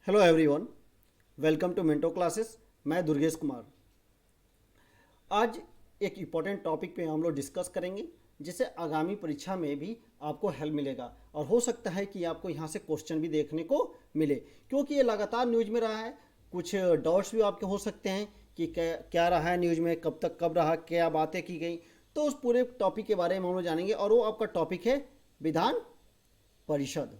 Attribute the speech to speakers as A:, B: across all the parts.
A: Hello everyone, welcome to mento classes. मैं दुर्गेश कुमार। आज एक इम्पॉर्टेंट टॉपिक पे हम लोग डिस्कस करेंगे जिससे आगामी परीक्षा में भी आपको हेल्प मिलेगा और हो सकता है कि आपको यहाँ से क्वेश्चन भी देखने को मिले, क्योंकि ये लगातार न्यूज में रहा है। कुछ डाउट्स भी आपके हो सकते हैं कि क्या रहा है न्यूज में, कब तक कब रहा, क्या बातें की गई। तो उस पूरे टॉपिक के बारे में हम लोग जानेंगे और वो आपका टॉपिक है विधान परिषद।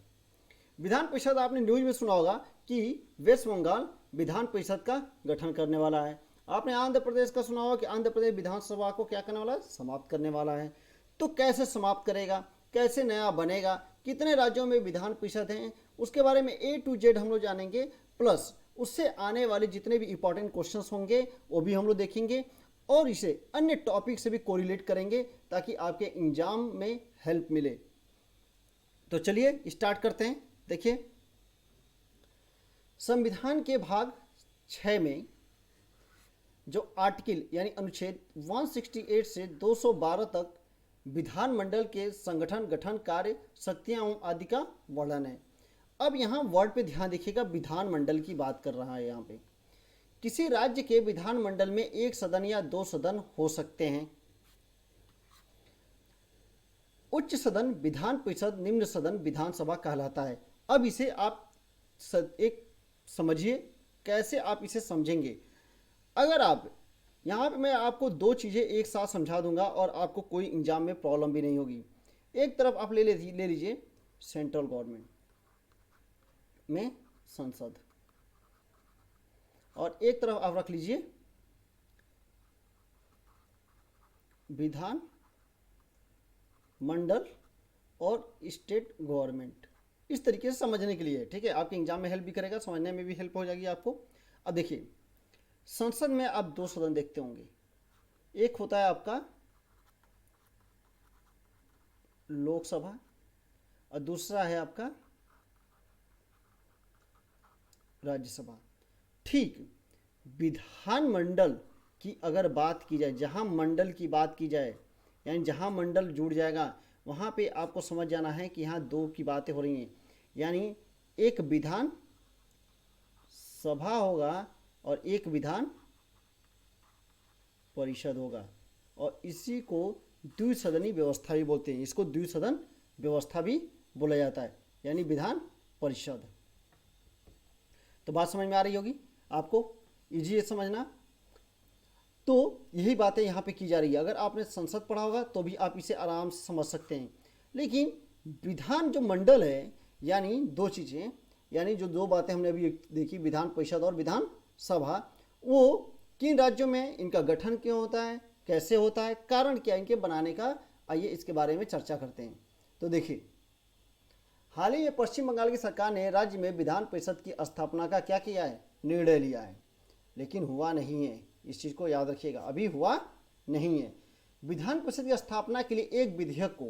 A: विधान परिषद आपने न्यूज में सुना होगा कि वेस्ट बंगाल विधान परिषद का गठन करने वाला है। आपने आंध्र प्रदेश का सुना होगा कि आंध्र प्रदेश विधानसभा को क्या करने वाला है, समाप्त करने वाला है। तो कैसे समाप्त करेगा, कैसे नया बनेगा, कितने राज्यों में विधान परिषद हैं, उसके बारे में A to Z हम लोग जानेंगे। प्लस उससे आने वाले जितने भी इंपॉर्टेंट क्वेश्चंस होंगे वो भी हम लोग देखेंगे और इसे अन्य टॉपिक से भी कोरिलेट करेंगे ताकि आपके एग्जाम में हेल्प मिले। तो चलिए स्टार्ट करते हैं। देखिए, संविधान के भाग 6 में जो आर्टिकल यानी अनुच्छेद 168 से 212 तक विधानमंडल के संगठन, गठन, कार्य, शक्तियां एवं आदि का वर्णन है। अब यहाँ वर्ड पे ध्यान देखिएगा, विधानमंडल की बात कर रहा है। यहाँ पे किसी राज्य के विधानमंडल में एक सदन या दो सदन हो सकते हैं। उच्च सदन विधान परिषद, निम्न सदन विधानसभा कहलाता है। अब इसे आप एक समझिए, कैसे आप इसे समझेंगे। अगर आप यहाँ पे, मैं आपको दो चीज़ें एक साथ समझा दूंगा और आपको कोई एग्जाम में प्रॉब्लम भी नहीं होगी। एक तरफ आप ले लीजिए सेंट्रल गवर्नमेंट में संसद, और एक तरफ आप रख लीजिए विधान मंडल और स्टेट गवर्नमेंट। इस तरीके से समझने के लिए, ठीक है, आपके एग्जाम में हेल्प भी करेगा, समझने में भी हेल्प हो जाएगी आपको। अब देखिए, संसद में आप दो सदन देखते होंगे। एक होता है आपका लोकसभा और दूसरा है आपका राज्यसभा। ठीक, विधानमंडल की अगर बात की जाए, जहां मंडल की बात की जाए, यानी जहां मंडल जुड़ जाएगा वहां पे आपको समझ जाना है कि यहाँ दो की बातें हो रही हैं। यानी एक विधान सभा होगा और एक विधान परिषद होगा, और इसी को द्विसदनी व्यवस्था भी बोलते हैं। इसको द्विसदन व्यवस्था भी बोला जाता है, यानी विधान परिषद। तो बात समझ में आ रही होगी आपको, इजी है समझना। तो यही बातें यहाँ पे की जा रही है। अगर आपने संसद पढ़ा होगा तो भी आप इसे आराम से समझ सकते हैं। लेकिन विधान जो मंडल है, यानी दो चीज़ें, यानी जो दो बातें हमने अभी देखी, विधान परिषद और विधान सभा, वो किन राज्यों में, इनका गठन क्यों होता है, कैसे होता है, कारण क्या इनके बनाने का, आइए इसके बारे में चर्चा करते हैं। तो देखिए, हाल ही में पश्चिम बंगाल की सरकार ने राज्य में विधान परिषद की स्थापना का क्या किया है, निर्णय लिया है, लेकिन हुआ नहीं है। इस चीज़ को याद रखिएगा, अभी हुआ नहीं है। विधान परिषद की स्थापना के लिए एक विधेयक को,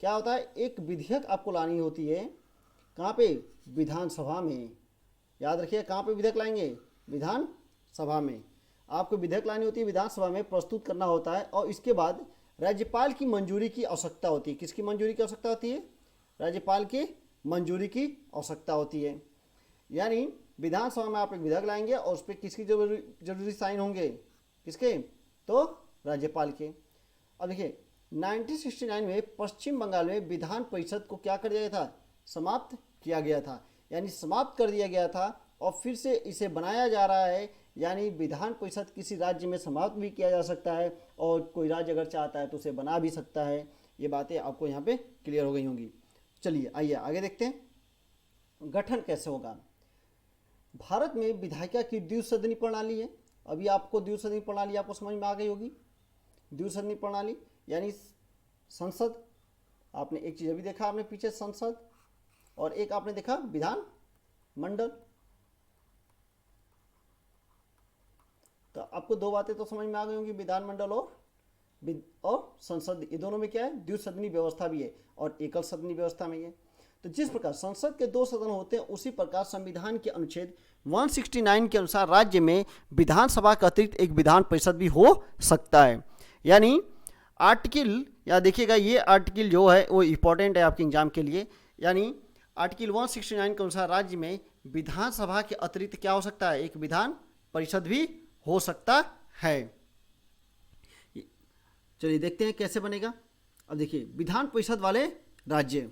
A: क्या होता है, एक विधेयक आपको लानी होती है। कहाँ पे, विधानसभा में। याद रखिए, कहाँ पे विधेयक लाएंगे, विधानसभा में। आपको विधेयक लानी होती है, विधानसभा में प्रस्तुत करना होता है, और इसके बाद राज्यपाल की मंजूरी की आवश्यकता होती है। किसकी मंजूरी की आवश्यकता होती है, राज्यपाल की मंजूरी की आवश्यकता होती है। यानी विधानसभा में आप एक विधेयक लाएंगे और उस पर किसकी जरूरी साइन होंगे, किसके, तो राज्यपाल के। अब देखिए, 1969 में पश्चिम बंगाल में विधान परिषद को क्या कर दिया गया था, समाप्त किया गया था। यानी समाप्त कर दिया गया था और फिर से इसे बनाया जा रहा है। यानी विधान परिषद किसी राज्य में समाप्त भी किया जा सकता है और कोई राज्य अगर चाहता है तो उसे बना भी सकता है। ये बातें आपको यहाँ पे क्लियर हो गई होंगी। चलिए आइए आगे देखते हैं, गठन कैसे होगा। भारत में विधायिका की द्विसदनी प्रणाली है। अभी आपको द्विसदनी प्रणाली आपको समझ में आ गई होगी। द्विसदनी प्रणाली यानी संसद, आपने एक चीज़ अभी देखा, आपने पीछे संसद, और एक आपने देखा विधान मंडल। तो आपको दो बातें तो समझ में आ गई होंगी, विधानमंडल और संसद, ये दोनों में क्या है, द्विसदनी व्यवस्था भी है और एकल सदनी व्यवस्था में है। तो जिस प्रकार संसद के दो सदन होते हैं, उसी प्रकार संविधान के अनुच्छेद 169 के अनुसार राज्य में विधानसभा का अतिरिक्त एक विधान परिषद भी हो सकता है। यानी आर्टिकल, या देखिएगा ये आर्टिकल जो है वो इम्पोर्टेंट है आपके एग्जाम के लिए। यानी आर्टिकल 169 के अनुसार राज्य में विधानसभा के अतिरिक्त क्या हो सकता है, एक विधान परिषद भी हो सकता है। चलिए देखते हैं कैसे बनेगा। अब देखिए विधान परिषद वाले राज्य,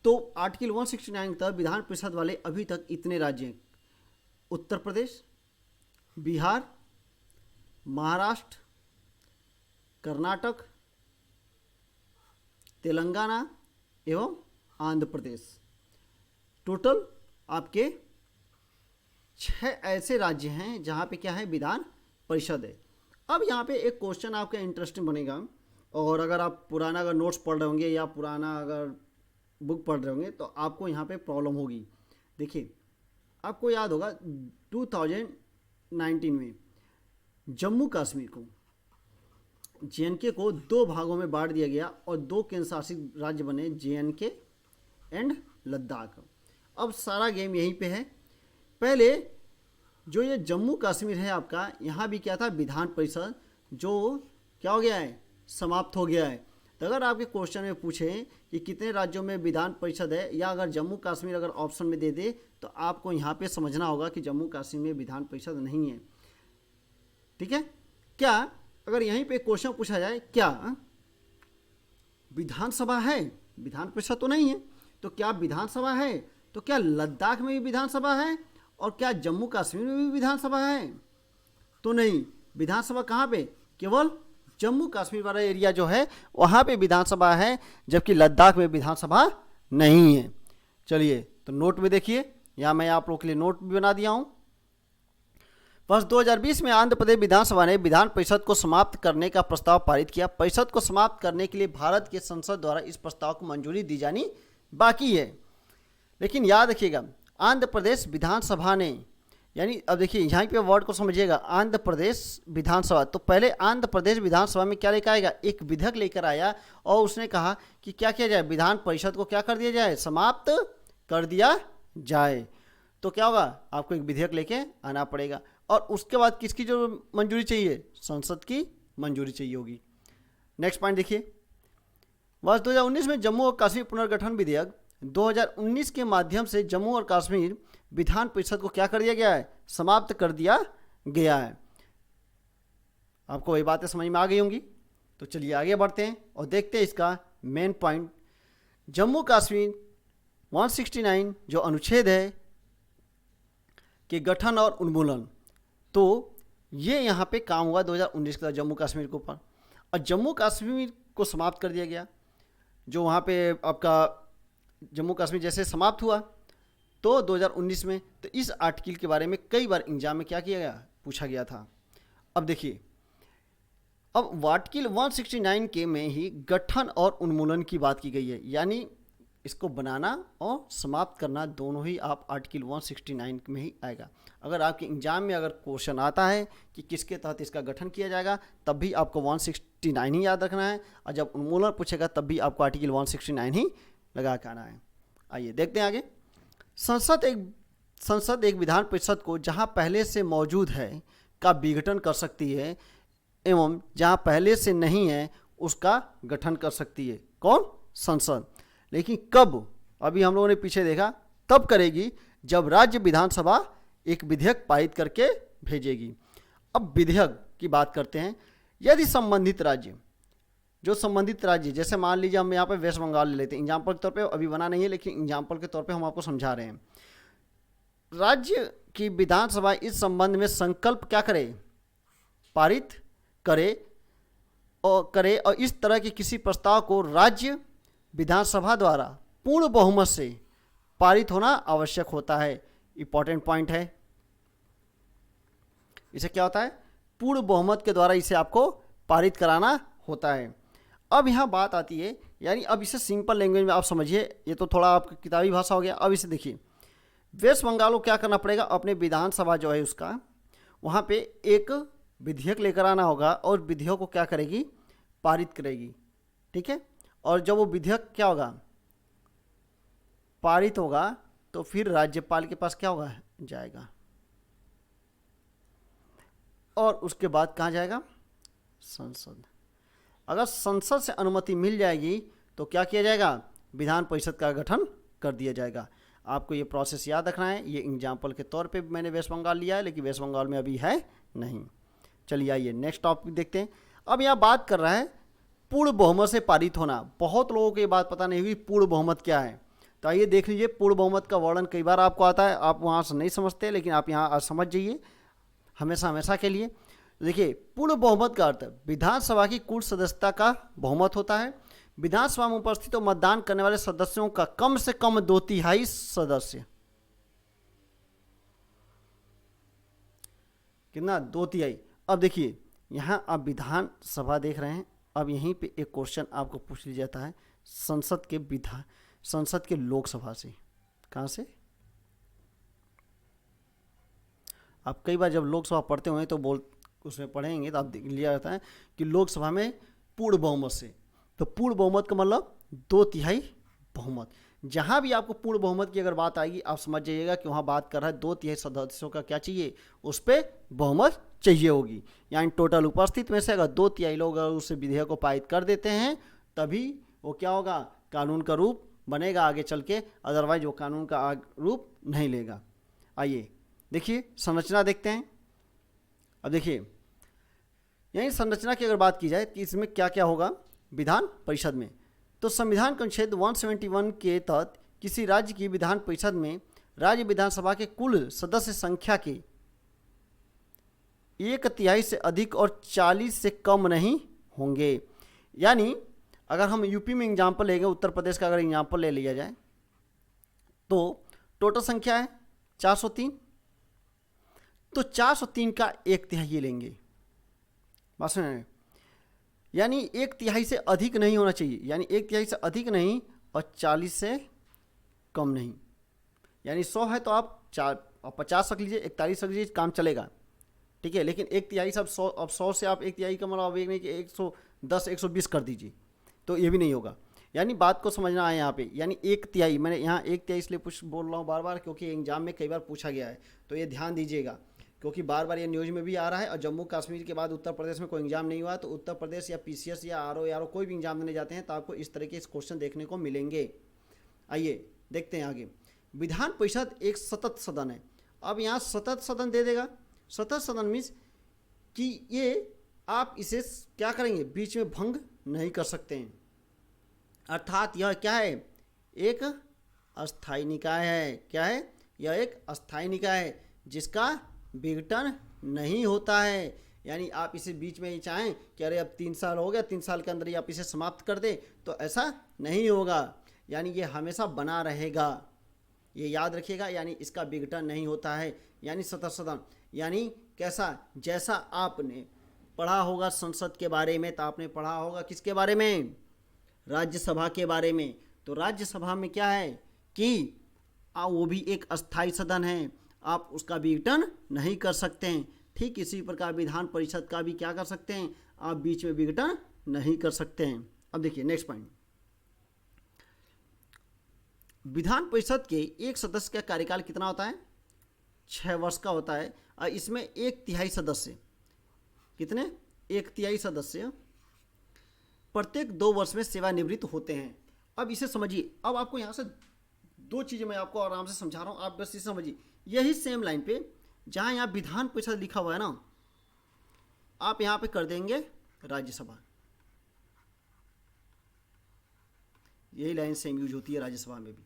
A: तो आर्टिकल 169 तक विधान परिषद वाले अभी तक इतने राज्य हैं, उत्तर प्रदेश, बिहार, महाराष्ट्र, कर्नाटक, तेलंगाना एवं आंध्र प्रदेश। टोटल आपके 6 ऐसे राज्य हैं जहाँ पे क्या है, विधान परिषद है। अब यहाँ पे एक क्वेश्चन आपका इंटरेस्टिंग बनेगा, और अगर आप पुराना अगर नोट्स पढ़ रहे होंगे या पुराना अगर बुक पढ़ रहे होंगे तो आपको यहाँ पे प्रॉब्लम होगी। देखिए आपको याद होगा 2019 में जम्मू कश्मीर को, JNK को 2 भागों में बांट दिया गया और 2 केंद्र शासित राज्य बने, JNK एंड लद्दाख। अब सारा गेम यहीं पे है। पहले जो ये जम्मू कश्मीर है आपका, यहाँ भी क्या था, विधान परिषद, जो क्या हो गया है, समाप्त हो गया है। तो अगर आपके क्वेश्चन में पूछें कि कितने राज्यों में विधान परिषद है, या अगर जम्मू कश्मीर अगर ऑप्शन में दे दे, तो आपको यहाँ पे समझना होगा कि जम्मू कश्मीर में विधान परिषद नहीं है। ठीक है, क्या अगर यहीं पे क्वेश्चन पूछा जाए क्या विधानसभा है, विधान परिषद तो नहीं है, तो क्या विधानसभा है, तो क्या लद्दाख में भी विधानसभा है, और क्या जम्मू कश्मीर में भी विधानसभा है, तो नहीं। विधानसभा कहाँ पे, केवल जम्मू कश्मीर वाला एरिया जो है वहाँ पे विधानसभा है, जबकि लद्दाख में विधानसभा नहीं है। चलिए तो नोट में देखिए, यहाँ मैं आप लोगों के लिए नोट भी बना दिया हूँ। वर्ष 2020 में आंध्र प्रदेश विधानसभा ने विधान परिषद को समाप्त करने का प्रस्ताव पारित किया। परिषद को समाप्त करने के लिए भारत के संसद द्वारा इस प्रस्ताव को मंजूरी दी जानी बाकी है। लेकिन याद रखिएगा, आंध्र प्रदेश विधानसभा ने, यानी अब देखिए यहाँ पे वर्ड को समझिएगा, आंध्र प्रदेश विधानसभा, तो पहले आंध्र प्रदेश विधानसभा में क्या लेकर आएगा, एक विधेयक लेकर आया और उसने कहा कि क्या किया जाए, विधान परिषद को क्या कर दिया जाए, समाप्त कर दिया जाए। तो क्या होगा, आपको एक विधेयक लेके आना पड़ेगा, और उसके बाद किसकी जो मंजूरी चाहिए, संसद की मंजूरी चाहिए होगी। नेक्स्ट पॉइंट देखिए, वर्ष 2019 में जम्मू और कश्मीर पुनर्गठन विधेयक 2019 के माध्यम से जम्मू और कश्मीर विधान परिषद को क्या कर दिया गया है, समाप्त कर दिया गया है। आपको वही बातें समझ में आ गई होंगी। तो चलिए आगे बढ़ते हैं और देखते हैं इसका मेन पॉइंट। जम्मू कश्मीर 169 जो अनुच्छेद है कि गठन और उन्मूलन, तो ये यहाँ पे काम हुआ 2019 का जम्मू कश्मीर के ऊपर, और जम्मू कश्मीर को समाप्त कर दिया गया। जो वहाँ पे आपका जम्मू कश्मीर जैसे समाप्त हुआ तो 2019 में, तो इस आर्टिकल के बारे में कई बार एग्जाम में क्या किया गया, पूछा गया था। अब देखिए, अब आर्टिकल 169 के में ही गठन और उन्मूलन की बात की गई है, यानी इसको बनाना और समाप्त करना दोनों ही आप आर्टिकल 169 में ही आएगा। अगर आपके एग्जाम में अगर क्वेश्चन आता है कि किसके तहत इसका गठन किया जाएगा, तब भी आपको 169 ही याद रखना है, और जब उन्मूलन पूछेगा तब भी आपको आर्टिकल 169 ही लगा के आना है। आइए देखते हैं आगे। संसद एक विधान परिषद को जहां पहले से मौजूद है का विघटन कर सकती है, एवं जहां पहले से नहीं है उसका गठन कर सकती है। कौन, संसद। लेकिन कब, अभी हम लोगों ने पीछे देखा, तब करेगी जब राज्य विधानसभा एक विधेयक पारित करके भेजेगी। अब विधेयक की बात करते हैं। यदि संबंधित राज्य, जो संबंधित राज्य, जैसे मान लीजिए हम यहाँ पे वेस्ट बंगाल ले लेते हैं एग्जाम्पल के तौर पे, अभी बना नहीं है लेकिन एग्जाम्पल के तौर पे हम आपको समझा रहे हैं। राज्य की विधानसभा इस संबंध में संकल्प क्या करे, पारित करे और इस तरह के किसी प्रस्ताव को राज्य विधानसभा द्वारा पूर्ण बहुमत से पारित होना आवश्यक होता है। इंपॉर्टेंट पॉइंट है। इसे क्या होता है, पूर्ण बहुमत के द्वारा इसे आपको पारित कराना होता है। अब यहाँ बात आती है, यानी अब इसे सिंपल लैंग्वेज में आप समझिए, ये तो थोड़ा आपकी किताबी भाषा हो गया। अब इसे देखिए, वेस्ट बंगाल को क्या करना पड़ेगा, अपने विधानसभा जो है उसका वहाँ पे एक विधेयक लेकर आना होगा, और विधेयक को क्या करेगी, पारित करेगी। ठीक है, और जब वो विधेयक क्या होगा, पारित होगा, तो फिर राज्यपाल के पास क्या होगा, जाएगा, और उसके बाद कहाँ जाएगा, संसद। अगर संसद से अनुमति मिल जाएगी तो क्या किया जाएगा, विधान परिषद का गठन कर दिया जाएगा। आपको ये प्रोसेस याद रखना है। ये एग्जाम्पल के तौर पे मैंने वेस्ट बंगाल लिया है, लेकिन वेस्ट बंगाल में अभी है नहीं। चलिए आइए नेक्स्ट टॉपिक देखते हैं। अब यहाँ बात कर रहा है पूर्ण बहुमत से पारित होना। बहुत लोगों को ये बात पता नहीं हुई पूर्ण बहुमत क्या है, तो आइए देख लीजिए। पूर्ण बहुमत का वर्णन कई बार आपको आता है, आप वहाँ से नहीं समझते, लेकिन आप यहाँ समझ जाइए हमेशा हमेशा के लिए। देखिए, पूर्ण बहुमत का अर्थ विधानसभा की कुल सदस्यता का बहुमत होता है। विधानसभा में उपस्थित और मतदान करने वाले सदस्यों का कम से कम 2/3 सदस्य, कितना 2/3। अब देखिए यहाँ आप विधानसभा देख रहे हैं। अब यहीं पे एक क्वेश्चन आपको पूछ लिया जाता है संसद के लोकसभा से। कहाँ से? आप कई बार जब लोकसभा पढ़ते हुए तो उसमें पढ़ेंगे तो आप लिया जाता है कि लोकसभा में पूर्ण बहुमत से। तो पूर्ण बहुमत का मतलब 2/3 बहुमत। जहाँ भी आपको पूर्ण बहुमत की अगर बात आएगी, आप समझ जाइएगा कि वहाँ बात कर रहा है 2/3 सदस्यों का क्या चाहिए, उस पर बहुमत चाहिए होगी। यानी टोटल उपस्थित में से अगर 2/3 लोग उस विधेयक को पारित कर देते हैं, तभी वो क्या होगा, कानून का रूप बनेगा आगे चल के, अदरवाइज वो कानून का रूप नहीं लेगा। आइए देखिए संरचना देखते हैं। अब देखिए यही संरचना की अगर बात की जाए कि इसमें क्या क्या होगा विधान परिषद में, तो संविधान के अनुच्छेद 171 के तहत किसी राज्य की विधान परिषद में राज्य विधानसभा के कुल सदस्य संख्या के 1/3 से अधिक और 40 से कम नहीं होंगे। यानी अगर हम यूपी में एग्जाम्पल लेंगे, उत्तर प्रदेश का अगर एग्जाम्पल ले लिया जाए, तो टोटल संख्या है 403, तो 403 का 1/3 लेंगे। बात सुन रहे हैं? यानी 1/3 से अधिक नहीं होना चाहिए, यानी 1/3 से अधिक नहीं और 40 से कम नहीं। यानी 100 है तो आप 50 रख लीजिए, 41 रख लीजिए, काम चलेगा, ठीक है। लेकिन 1/3 से अब 100 से आप 1/3 का मतलब एक नहीं कि 110 120 कर दीजिए, तो ये भी नहीं होगा। यानी बात को समझना है यहाँ पे। यानी 1/3, मैंने यहाँ 1/3 इसलिए बोल रहा हूँ बार बार, क्योंकि एग्जाम में कई बार पूछा गया है, तो ये ध्यान दीजिएगा, क्योंकि बार बार ये न्यूज़ में भी आ रहा है। और जम्मू कश्मीर के बाद उत्तर प्रदेश में कोई एग्जाम नहीं हुआ, तो उत्तर प्रदेश या PCS या RO कोई भी एग्जाम देने जाते हैं तो आपको इस तरह के क्वेश्चन देखने को मिलेंगे। आइए देखते हैं आगे। विधान परिषद एक सतत सदन है। अब यहाँ सतत सदन दे देगा। सतत सदन मीन्स कि ये आप इसे क्या करेंगे, बीच में भंग नहीं कर सकते हैं। अर्थात यह क्या है, एक अस्थायी निकाय है। क्या है? यह एक अस्थायी निकाय है जिसका विघटन नहीं होता है। यानी आप इसे बीच में ही चाहें कि अरे अब 3 साल हो गया, 3 साल के अंदर ही आप इसे समाप्त कर दें, तो ऐसा नहीं होगा। यानी ये हमेशा बना रहेगा, ये याद रखिएगा। यानी इसका विघटन नहीं होता है। यानी सतत सदन यानी कैसा, जैसा आपने पढ़ा होगा संसद के बारे में, तो आपने पढ़ा होगा किसके बारे में, राज्यसभा के बारे में। तो राज्यसभा में क्या है कि वो भी एक अस्थायी सदन है, आप उसका विघटन नहीं कर सकते हैं। ठीक इसी प्रकार विधान परिषद का भी क्या कर सकते हैं, आप बीच में विघटन नहीं कर सकते हैं। अब देखिए नेक्स्ट पॉइंट, विधान परिषद के एक सदस्य का कार्यकाल कितना होता है, 6 वर्ष का होता है। और इसमें 1/3 सदस्य, कितने, 1/3 सदस्य प्रत्येक 2 वर्ष में सेवानिवृत्त होते हैं। अब इसे समझिए। अब आपको यहाँ से 2 चीज़ें मैं आपको आराम से समझा रहा हूँ, आप बस इसे समझिए। यही सेम लाइन पे जहाँ यहाँ विधान परिषद लिखा हुआ है ना, आप यहाँ पे कर देंगे राज्यसभा। यही लाइन सेम यूज होती है राज्यसभा में भी।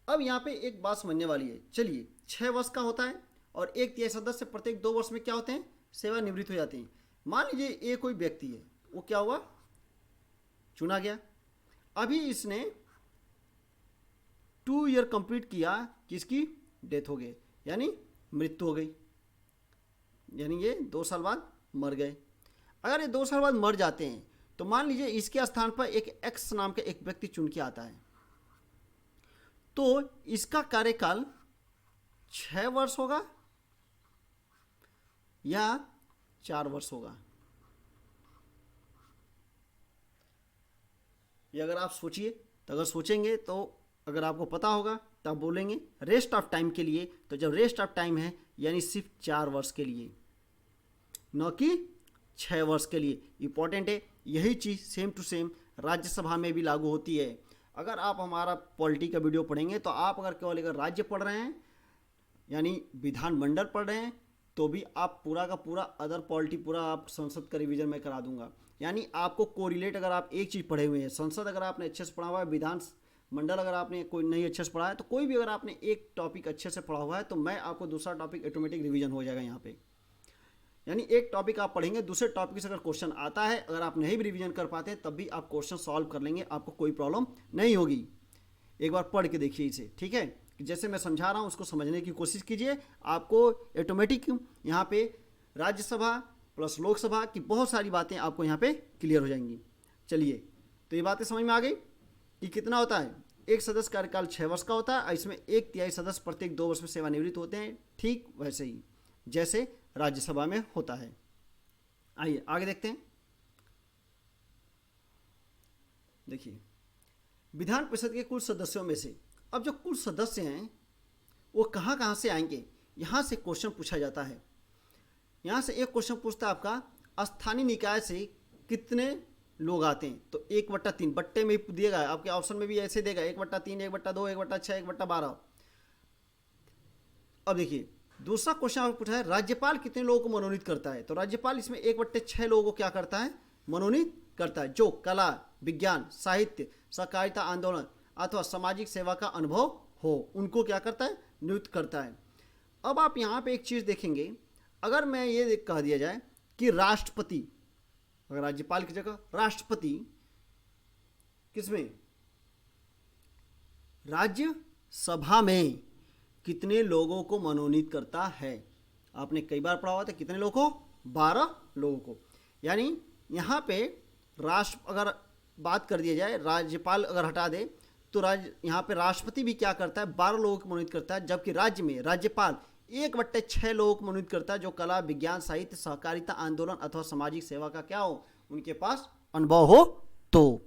A: अब यहाँ पे एक बात समझने वाली है। चलिए 6 वर्ष का होता है और 1/3 सदस्य प्रत्येक 2 वर्ष में क्या होते हैं, सेवानिवृत्त हो जाते हैं। मान लीजिए ये कोई व्यक्ति है, वो क्या हुआ, चुना गया। अभी इसने 2 ईयर कंप्लीट किया, किसकी डेथ हो गई, यानी मृत्यु हो गई, यानी ये 2 साल बाद मर गए। अगर ये 2 साल बाद मर जाते हैं तो मान लीजिए इसके स्थान पर एक एक्स नाम का एक व्यक्ति चुन के आता है, तो इसका कार्यकाल 6 वर्ष होगा या 4 वर्ष होगा। ये अगर आप सोचिए, तो अगर सोचेंगे तो अगर आपको पता होगा तब बोलेंगे रेस्ट ऑफ टाइम के लिए। तो जब रेस्ट ऑफ टाइम है यानी सिर्फ 4 वर्ष के लिए, न कि 6 वर्ष के लिए। इंपॉर्टेंट है, यही चीज़ सेम टू सेम राज्यसभा में भी लागू होती है। अगर आप हमारा पॉलिटी का वीडियो पढ़ेंगे तो आप अगर केवल अगर राज्य पढ़ रहे हैं यानी विधानमंडल पढ़ रहे हैं तो भी आप पूरा का पूरा अदर पॉलिटी पूरा आप संसद का रिवीजन मैं करा दूंगा। यानी आपको कोरिलेट अगर आप एक चीज़ पढ़े हुए हैं, संसद अगर आपने अच्छे से पढ़ा हुआ है, विधान मंडल अगर आपने कोई नहीं अच्छे से पढ़ा है, तो कोई भी अगर आपने एक टॉपिक अच्छे से पढ़ा हुआ है तो मैं आपको दूसरा टॉपिक ऑटोमेटिक रिवीजन हो जाएगा यहाँ पे। यानी एक टॉपिक आप पढ़ेंगे, दूसरे टॉपिक से अगर क्वेश्चन आता है, अगर आप नहीं भी रिवीजन कर पाते हैं तब भी आप क्वेश्चन सॉल्व कर लेंगे, आपको कोई प्रॉब्लम नहीं होगी। एक बार पढ़ के देखिए इसे, ठीक है। जैसे मैं समझा रहा हूँ उसको समझने की कोशिश कीजिए, आपको ऑटोमेटिक यहाँ पे राज्यसभा प्लस लोकसभा की बहुत सारी बातें आपको यहाँ पे क्लियर हो जाएंगी। चलिए, तो ये बातें समझ में आ गई कि कितना होता है, एक सदस्य कार्यकाल 6 वर्ष का होता है, इसमें 1/3 सदस्य प्रत्येक 2 वर्ष में सेवानिवृत्त होते हैं, ठीक वैसे ही जैसे राज्यसभा में होता है। आइए आगे देखते हैं। देखिए, विधान परिषद के कुल सदस्यों में से अब जो कुल सदस्य हैं वो कहाँ कहाँ से आएंगे, यहाँ से क्वेश्चन पूछा जाता है। यहाँ से एक क्वेश्चन पूछता है आपका, स्थानीय निकाय से कितने लोग आते हैं, तो 1/3 बट्टे में दिएगा, आपके ऑप्शन में भी ऐसे देगा 1/3, 1/2, 1/6, 1/12। अब देखिए दूसरा क्वेश्चन आपको पूछा है, राज्यपाल कितने लोगों को मनोनीत करता है, तो राज्यपाल इसमें 1/6 लोगों को क्या करता है, मनोनीत करता है, जो कला, विज्ञान, साहित्य, सहकारिता आंदोलन अथवा सामाजिक सेवा का अनुभव हो, उनको क्या करता है, नियुक्त करता है। अब आप यहाँ पे एक चीज़ देखेंगे, अगर मैं ये कह दिया जाए कि राष्ट्रपति, अगर राज्यपाल की जगह राष्ट्रपति किसमें, राज्यसभा में कितने लोगों को मनोनीत करता है, आपने कई बार पढ़ा हुआ था, कितने लोगों को, 12 लोगों को। यानी यहाँ पे अगर बात कर दिया जाए, राज्यपाल अगर हटा दे तो यहाँ पे राष्ट्रपति भी क्या करता है, 12 लोगों को मनोनीत करता है, जबकि राज्य में राज्यपाल 1/6 लोगों को मनोनीत करता है, जो कला, विज्ञान, साहित्य, सहकारिता आंदोलन अथवा सामाजिक सेवा का क्या हो, उनके पास अनुभव हो। तो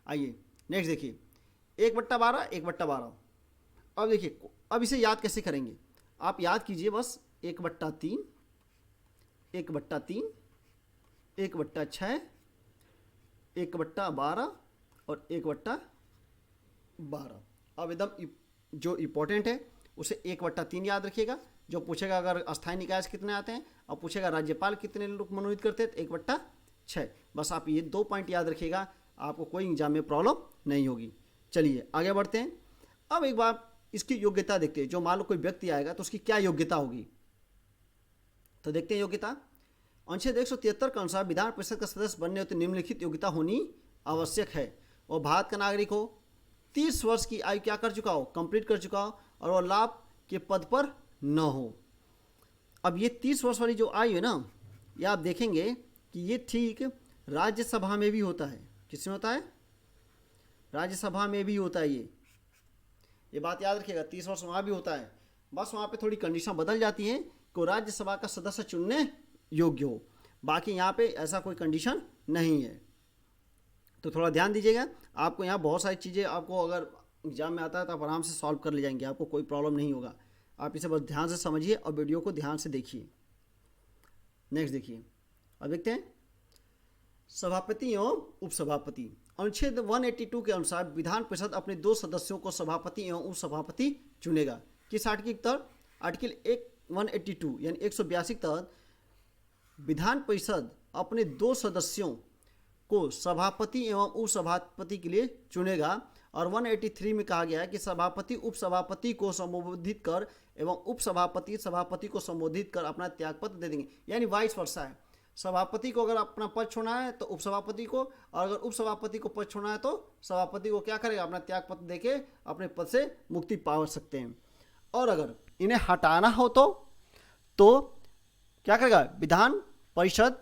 A: आइए नेक्स्ट देखिए, 1/12, 1/12। अब देखिए, अब इसे याद कैसे करेंगे, आप याद कीजिए बस 1/3, 1/3, 1/6, 1/12 और 1/12। अब एकदम जो इम्पोर्टेंट है उसे 1/3 याद रखिएगा, जो पूछेगा अगर अस्थायी निकाय से कितने आते हैं, और पूछेगा राज्यपाल कितने लोग मनोनीत करते हैं, तो 1/6। बस आप ये 2 पॉइंट याद रखिएगा, आपको कोई एग्जाम में प्रॉब्लम नहीं होगी। चलिए आगे बढ़ते हैं। अब एक बार इसकी योग्यता देखते हैं, जो मान लो कोई व्यक्ति आएगा तो उसकी क्या योग्यता होगी, तो देखते हैं योग्यता। अनुच्छेद 173 के अनुसार विधान परिषद का सदस्य बनने हेतु निम्नलिखित योग्यता होनी आवश्यक है, और भारत का नागरिक हो, 30 वर्ष की आयु क्या कर चुका हो, कंप्लीट कर चुका हो, और वह लाभ के पद पर न हो। अब ये 30 वर्ष वाली जो आयु है ना, ये आप देखेंगे कि ये ठीक राज्यसभा में भी होता है। किसमें होता है, राज्यसभा में भी होता है। ये बात याद रखिएगा, 30 वर्ष वहाँ भी होता है, बस वहाँ पे थोड़ी कंडीशन बदल जाती है कि राज्यसभा का सदस्य चुनने योग्य हो, बाकी यहाँ पे ऐसा कोई कंडीशन नहीं है। तो थोड़ा ध्यान दीजिएगा, आपको यहाँ बहुत सारी चीज़ें आपको अगर एग्जाम में आता है तो आप आराम से सॉल्व कर ले जाएंगे, आपको कोई प्रॉब्लम नहीं होगा। आप इसे बस ध्यान से समझिए और वीडियो को ध्यान से देखिए। नेक्स्ट देखिए, अब देखते हैं सभापति एवं उपसभापति। अनुच्छेद 182 के अनुसार विधान परिषद अपने 2 सदस्यों को सभापति एवं उपसभापति चुनेगा। किस आर्टिकल के तहत, आर्टिकल 182 यानी 182 के तहत विधान परिषद अपने 2 सदस्यों को सभापति एवं उपसभापति के लिए चुनेगा। और 183 में कहा गया है कि सभापति उपसभापति को संबोधित कर एवं उपसभापति सभापति को संबोधित कर अपना त्यागपत्र दे देंगे, यानी वाइस वर्सा है। सभापति को अगर अपना पद छोड़ना है तो उपसभापति को, और अगर उपसभापति को पद छोड़ना है तो सभापति को क्या करेगा, अपना त्यागपत्र देके अपने पद से मुक्ति पा सकते हैं। और अगर इन्हें हटाना हो तो क्या करेगा, विधान परिषद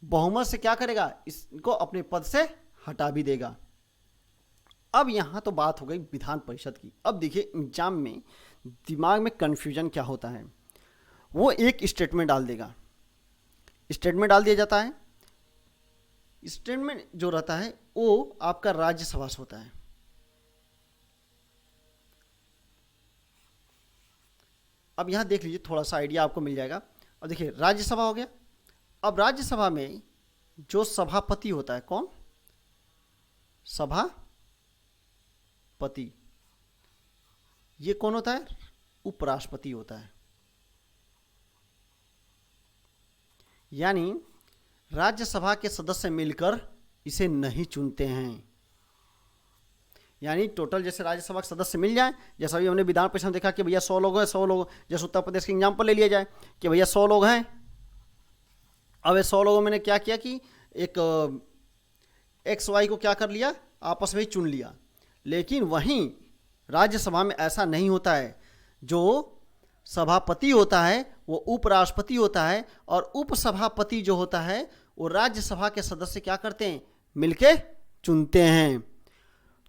A: बहुमत से क्या करेगा, इसको अपने पद से हटा भी देगा। अब यहाँ तो बात हो गई विधान परिषद की। अब देखिए एग्जाम में दिमाग में कन्फ्यूजन क्या होता है, वो एक स्टेटमेंट डाल देगा, स्टेटमेंट डाल दिया जाता है। स्टेटमेंट जो रहता है वो आपका राज्यसभा से होता है। अब यहाँ देख लीजिए, थोड़ा सा आइडिया आपको मिल जाएगा। अब देखिए राज्यसभा हो गया। अब राज्यसभा में जो सभापति होता है, कौन, सभापति, पति, ये कौन होता है? उपराष्ट्रपति होता है। यानी राज्यसभा के सदस्य मिलकर इसे नहीं चुनते हैं। यानी टोटल जैसे राज्यसभा के सदस्य मिल जाए, जैसा भी हमने विधान परिषद में देखा कि भैया 100 लोग हैं, 100 लोग, जैसे उत्तर प्रदेश के एग्जाम्पल ले लिया जाए कि भैया 100 लोग हैं। अब ये 100 लोगों में क्या किया कि एक XY को क्या कर लिया, आपस में ही चुन लिया। लेकिन वहीं राज्यसभा में ऐसा नहीं होता है। जो सभापति होता है वो उपराष्ट्रपति होता है, और उपसभापति जो होता है वो राज्यसभा के सदस्य क्या करते हैं, मिलके चुनते हैं।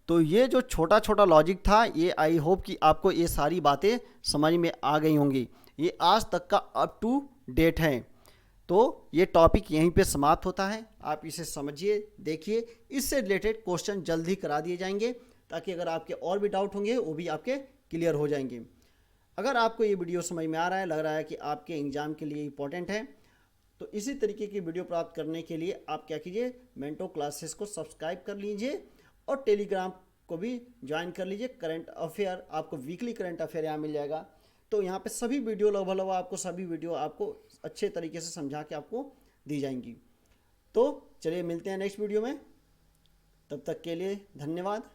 A: तो ये जो छोटा छोटा लॉजिक था, ये आई होप कि आपको ये सारी बातें समझ में आ गई होंगी। ये आज तक का अप टू डेट है। तो ये टॉपिक यहीं पे समाप्त होता है। आप इसे समझिए, देखिए, इससे रिलेटेड क्वेश्चन जल्द ही करा दिए जाएंगे, ताकि अगर आपके और भी डाउट होंगे वो भी आपके क्लियर हो जाएंगे। अगर आपको ये वीडियो समझ में आ रहा है, लग रहा है कि आपके एग्जाम के लिए इंपॉर्टेंट है, तो इसी तरीके की वीडियो प्राप्त करने के लिए आप क्या कीजिए, मेंटो क्लासेस को सब्सक्राइब कर लीजिए और टेलीग्राम को भी ज्वाइन कर लीजिए। करंट अफेयर, आपको वीकली करंट अफेयर यहाँ मिल जाएगा। तो यहाँ पे सभी वीडियो लगभग आपको सभी वीडियो आपको अच्छे तरीके से समझा के आपको दी जाएंगी। तो चलिए मिलते हैं नेक्स्ट वीडियो में, तब तक के लिए धन्यवाद।